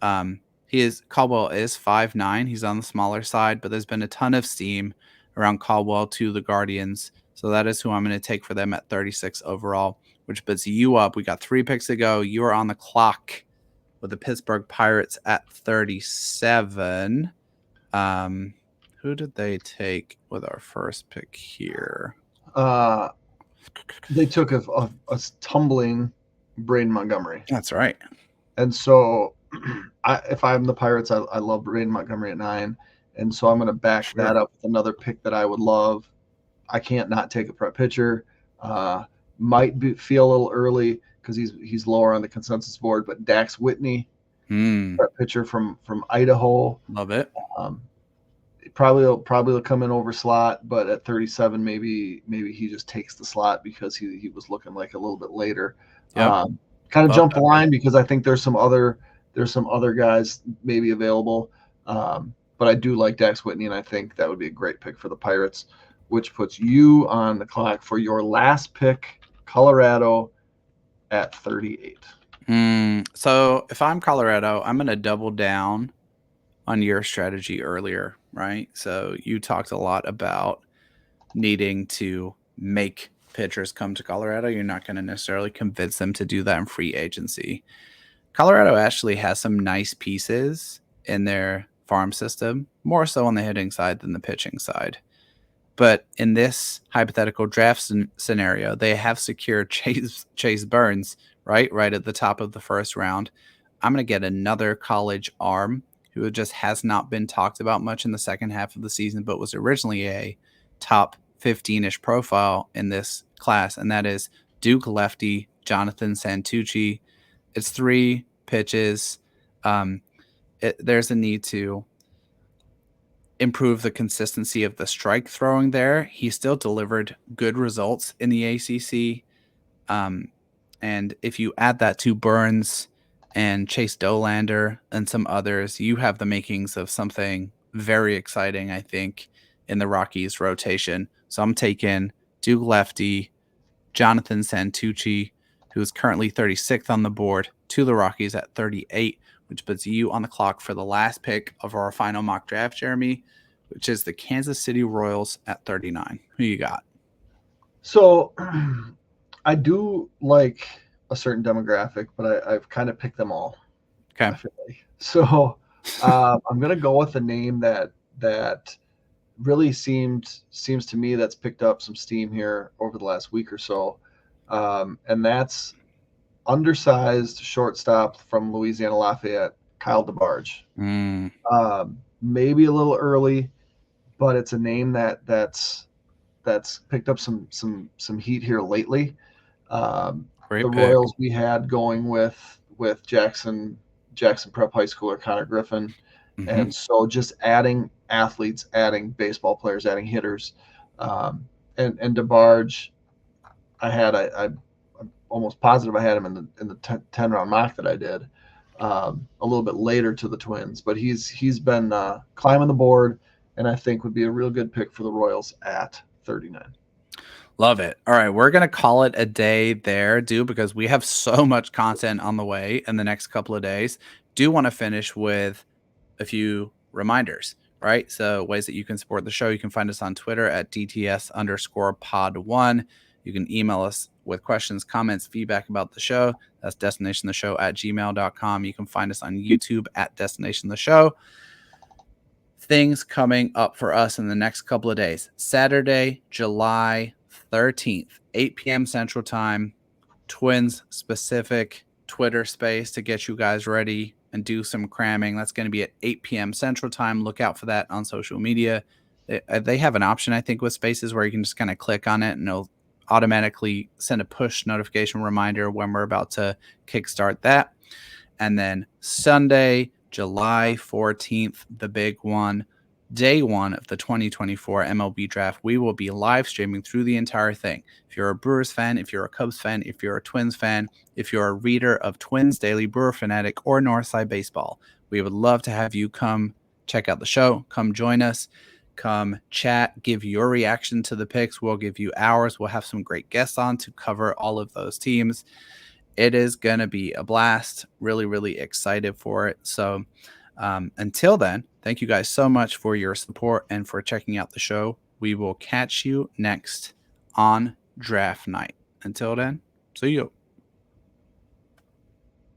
Caldwell is 5'9". He's on the smaller side, but there's been a ton of steam around Caldwell to the Guardians, so that is who I'm going to take for them at 36 overall, which puts you up. We got 3 picks to go. You are on the clock with the Pittsburgh Pirates at 37. Who did they take with our first pick here? They took a tumbling Braden Montgomery. That's right. And so if I'm the Pirates, I love Braden Montgomery at 9. And so I'm going to back that up with another pick that I would love. I can't not take a prep pitcher. Might feel a little early because he's lower on the consensus board, but Dax Whitney, prep pitcher from Idaho. Love it. Probably will come in over slot, but at 37, maybe he just takes the slot because he was looking like a little bit later. Yep. Kind of jump the line because I think there's some other guys maybe available. But I do like Dax Whitney, and I think that would be a great pick for the Pirates, which puts you on the clock for your last pick, Colorado, at 38. So if I'm Colorado, I'm going to double down on your strategy earlier, right? So you talked a lot about needing to make pitchers come to Colorado. You're not going to necessarily convince them to do that in free agency. Colorado actually has some nice pieces in their farm system, more so on the hitting side than the pitching side. But in this hypothetical draft scenario, they have secured Chase Burns, right at the top of the first round. I'm going to get another college arm who just has not been talked about much in the second half of the season, but was originally a top 15-ish profile in this class, and that is Duke lefty Jonathan Santucci. It's 3 pitches. There's a need to improve the consistency of the strike throwing there. He still delivered good results in the ACC. And if you add that to Burns and Chase Dolander and some others, you have the makings of something very exciting, I think, in the Rockies rotation. So I'm taking Duke lefty, Jonathan Santucci, who is currently 36th on the board, to the Rockies at 38, which puts you on the clock for the last pick of our final mock draft, Jeremy, which is the Kansas City Royals at 39. Who you got? So I do like a certain demographic, but I've kind of picked them all. Okay. I feel like. So I'm going to go with a name that really seems to me that's picked up some steam here over the last week or so. And that's undersized shortstop from Louisiana Lafayette, Kyle DeBarge. Maybe a little early, but it's a name that's picked up some heat here lately. The Great pick. Royals we had going with Jackson Prep High Schooler Connor Griffin. And so just adding athletes, adding baseball players, adding hitters, and DeBarge, I'm almost positive I had him in the 10-round mock that I did, a little bit later to the Twins, but he's been climbing the board, and I think would be a real good pick for the Royals at 39. Love it. All right, we're going to call it a day there, because we have so much content on the way in the next couple of days. Do want to finish with a few reminders, right? So ways that you can support the show. You can find us on Twitter at DTS_pod1. You can email us with questions, comments, feedback about the show. That's destinationtheshow@gmail.com. You can find us on YouTube at Destination the Show. Things coming up for us in the next couple of days. Saturday, July 13th, 8 p.m. Central Time, Twins specific Twitter space to get you guys ready and do some cramming. That's going to be at 8 p.m. Central Time. Look out for that on social media. They have an option, I think, with spaces where you can just kind of click on it and it'll automatically send a push notification reminder when we're about to kickstart that. And then Sunday, July 14th, the big one, day one of the 2024 MLB Draft. We will be live streaming through the entire thing. If you're a Brewers fan, if you're a Cubs fan, if you're a Twins fan, if you're a reader of Twins Daily, Brewer Fanatic, or Northside Baseball, we would love to have you come check out the show. Come join us. Come chat. Give your reaction to the picks. We'll give you ours. We'll have some great guests on to cover all of those teams. It is going to be a blast. Really, really excited for it. So until then, thank you guys so much for your support and for checking out the show. We will catch you next on draft night. Until then, see you.